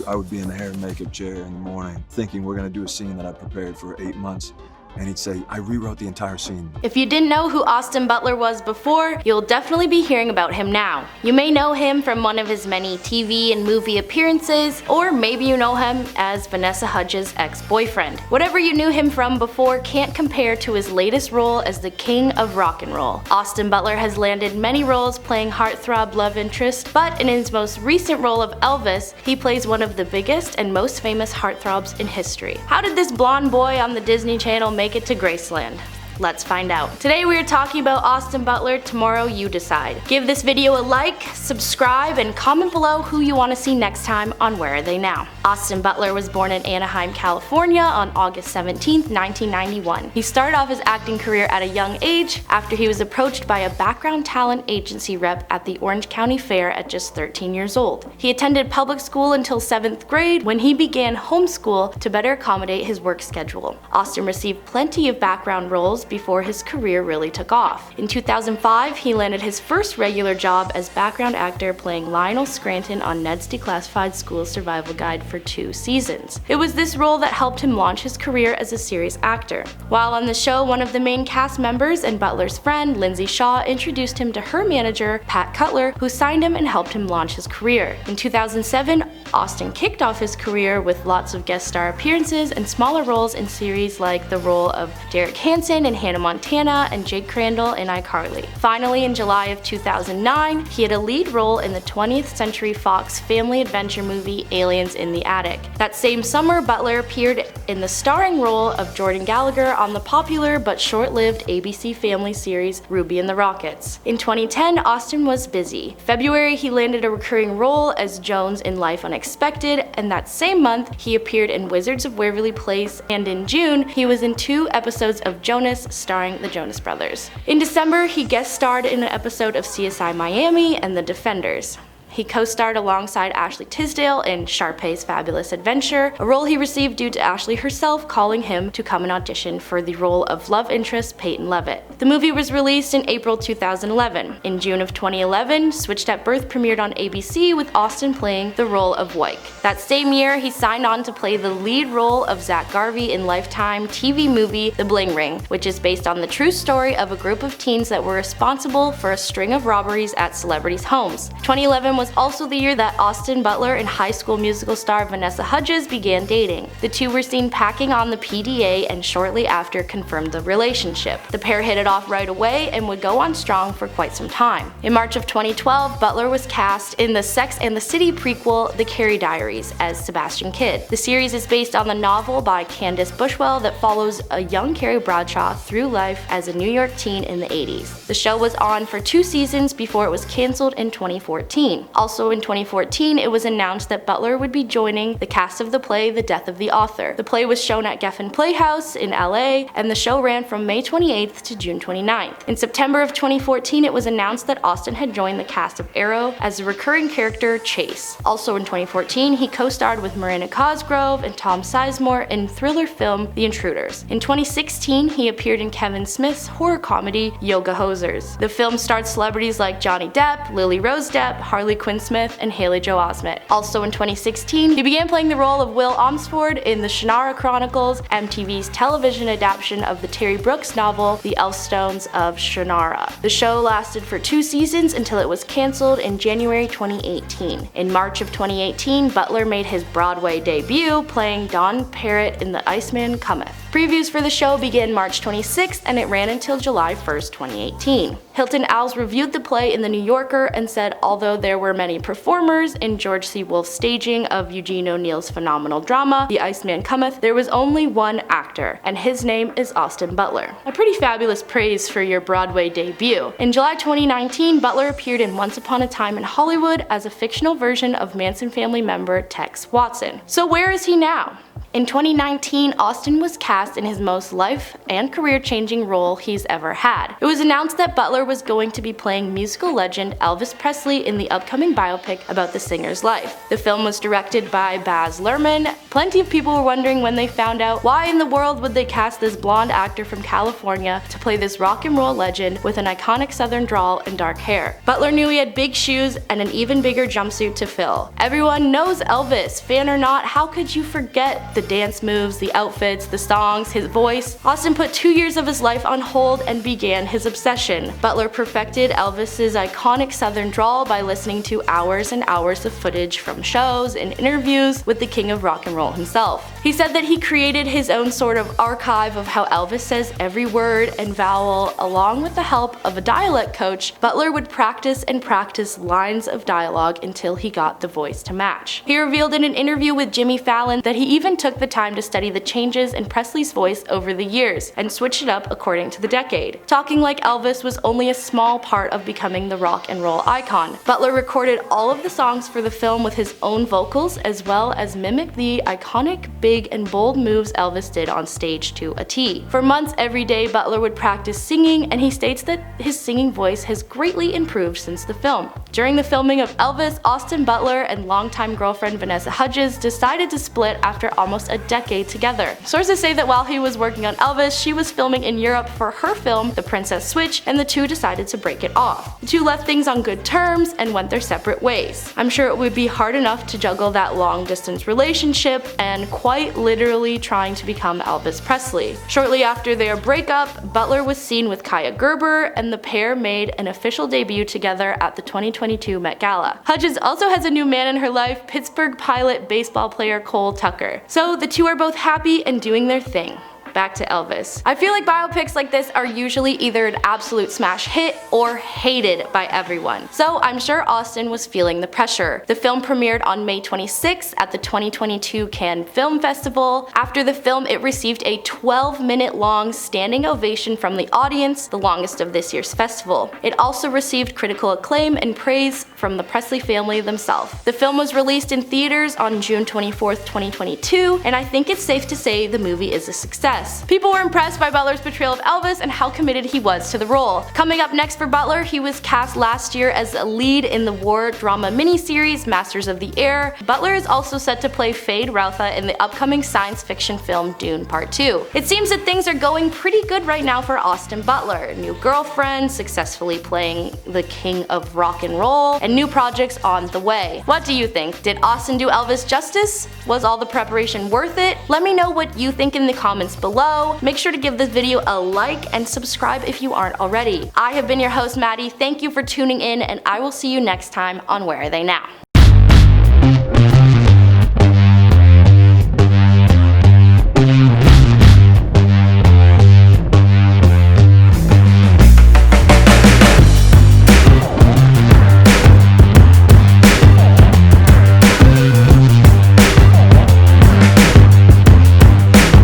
I would be in the hair and makeup chair in the morning thinking we're gonna do a scene that I prepared for 8 months. And he'd say, I rewrote the entire scene. If you didn't know who Austin Butler was before, you'll definitely be hearing about him now. You may know him from one of his many TV and movie appearances, or maybe you know him as Vanessa Hudgen's ex-boyfriend. Whatever you knew him from before can't compare to his latest role as the king of rock and roll. Austin Butler has landed many roles playing heartthrob love interest, but in his most recent role of Elvis, he plays one of the biggest and most famous heartthrobs in history. How did this blonde boy on the Disney Channel make it to Graceland? Let's find out. Today we are talking about Austin Butler, tomorrow you decide. Give this video a like, subscribe, and comment below who you want to see next time on Where Are They Now? Austin Butler was born in Anaheim, California on August 17, 1991. He started off his acting career at a young age after he was approached by a background talent agency rep at the Orange County Fair at just 13 years old. He attended public school until 7th grade when he began homeschool to better accommodate his work schedule. Austin received plenty of background roles before his career really took off. In 2005, he landed his first regular job as background actor playing Lionel Scranton on Ned's Declassified School Survival Guide for 2 seasons. It was this role that helped him launch his career as a serious actor. While on the show, one of the main cast members and Butler's friend, Lindsay Shaw, introduced him to her manager, Pat Cutler, who signed him and helped him launch his career. In 2007, Austin kicked off his career with lots of guest star appearances and smaller roles in series like the role of Derek Hansen in Hannah Montana and Jake Crandall in iCarly. Finally, in July of 2009, he had a lead role in the 20th Century Fox family adventure movie Aliens in the Attic. That same summer, Butler appeared in the starring role of Jordan Gallagher on the popular but short-lived ABC family series Ruby and the Rockets. In 2010, Austin was busy. February, he landed a recurring role as Jones in Life Unexpected, and that same month, he appeared in Wizards of Waverly Place, and in June, he was in 2 episodes of Jonas starring the Jonas Brothers. In December, he guest starred in an episode of CSI Miami and The Defenders. He co-starred alongside Ashley Tisdale in Sharpay's Fabulous Adventure, a role he received due to Ashley herself calling him to come and audition for the role of love interest Peyton Levitt. The movie was released in April 2011. In June of 2011, Switched at Birth premiered on ABC with Austin playing the role of Wyke. That same year, he signed on to play the lead role of Zach Garvey in Lifetime TV movie The Bling Ring, which is based on the true story of a group of teens that were responsible for a string of robberies at celebrities' homes. 2011 was also the year that Austin Butler and High School Musical star Vanessa Hudgen began dating. The two were seen packing on the PDA and shortly after confirmed the relationship. The pair hit it off right away and would go on strong for quite some time. In March of 2012, Butler was cast in the Sex and the City prequel The Carrie Diaries as Sebastian Kidd. The series is based on the novel by Candace Bushwell that follows a young Carrie Bradshaw through life as a New York teen in the 80s. The show was on for 2 seasons before it was canceled in 2014. Also in 2014, it was announced that Butler would be joining the cast of the play The Death of the Author. The play was shown at Geffen Playhouse in LA, and the show ran from May 28th to June 29th. In September of 2014, it was announced that Austin had joined the cast of Arrow as a recurring character, Chase. Also in 2014, he co-starred with Miranda Cosgrove and Tom Sizemore in thriller film The Intruders. In 2016, he appeared in Kevin Smith's horror comedy Yoga Hosers. The film starred celebrities like Johnny Depp, Lily Rose Depp, Harley Quinn Smith, and Haley Joel Osment. Also in 2016, he began playing the role of Will Omsford in the Shannara Chronicles, MTV's television adaptation of the Terry Brooks novel The Elfstones of Shannara. The show lasted for 2 seasons until it was canceled in January 2018. In March of 2018, Butler made his Broadway debut playing Don Parrott in The Iceman Cometh. Previews for the show began March 26th and it ran until July 1st, 2018. Hilton Als reviewed the play in The New Yorker and said although there were many performers in George C. Wolfe's staging of Eugene O'Neill's phenomenal drama, The Iceman Cometh, there was only one actor, and his name is Austin Butler. A pretty fabulous praise for your Broadway debut. In July 2019, Butler appeared in Once Upon a Time in Hollywood as a fictional version of Manson family member Tex Watson. So where is he now? In 2019, Austin was cast in his most life and career-changing role he's ever had. It was announced that Butler was going to be playing musical legend Elvis Presley in the upcoming biopic about the singer's life. The film was directed by Baz Luhrmann. Plenty of people were wondering when they found out why in the world would they cast this blonde actor from California to play this rock and roll legend with an iconic southern drawl and dark hair. Butler knew he had big shoes and an even bigger jumpsuit to fill. Everyone knows Elvis, fan or not. How could you forget the dance moves, the outfits, the songs, his voice? Austin put 2 years of his life on hold and began his obsession. Butler perfected Elvis's iconic southern drawl by listening to hours and hours of footage from shows and interviews with the king of rock and roll himself. He said that he created his own sort of archive of how Elvis says every word and vowel. Along with the help of a dialect coach, Butler would practice and practice lines of dialogue until he got the voice to match. He revealed in an interview with Jimmy Fallon that he even took the time to study the changes in Presley's voice over the years and switched it up according to the decade. Talking like Elvis was only a small part of becoming the rock and roll icon. Butler recorded all of the songs for the film with his own vocals, as well as mimicked the iconic big and bold moves Elvis did on stage to a T. For months every day, Butler would practice singing, and he states that his singing voice has greatly improved since the film. During the filming of Elvis, Austin Butler and longtime girlfriend Vanessa Hudgen decided to split after almost a decade together. Sources say that while he was working on Elvis, she was filming in Europe for her film The Princess Switch, and the two decided to break it off. The two left things on good terms and went their separate ways. I'm sure it would be hard enough to juggle that long-distance relationship and quite literally trying to become Elvis Presley. Shortly after their breakup, Butler was seen with Kaya Gerber, and the pair made an official debut together at the 2022 Met Gala. Hudgens also has a new man in her life, Pittsburgh Pilot baseball player Cole Tucker. So the two are both happy and doing their thing. Back to Elvis. I feel like biopics like this are usually either an absolute smash hit or hated by everyone. So I'm sure Austin was feeling the pressure. The film premiered on May 26th at the 2022 Cannes Film Festival. After the film, it received a 12-minute long standing ovation from the audience, the longest of this year's festival. It also received critical acclaim and praise from the Presley family themselves. The film was released in theaters on June 24th, 2022, and I think it's safe to say the movie is a success. People were impressed by Butler's portrayal of Elvis and how committed he was to the role. Coming up next for Butler, he was cast last year as a lead in the war drama miniseries Masters of the Air. Butler is also set to play Fade Routha in the upcoming science fiction film Dune Part 2. It seems that things are going pretty good right now for Austin Butler. New girlfriend, successfully playing the king of rock and roll, and new projects on the way. What do you think? Did Austin do Elvis justice? Was all the preparation worth it? Let me know what you think in the comments below. Make sure to give this video a like and subscribe if you aren't already. I have been your host, Maddie. Thank you for tuning in, and I will see you next time on Where Are They Now?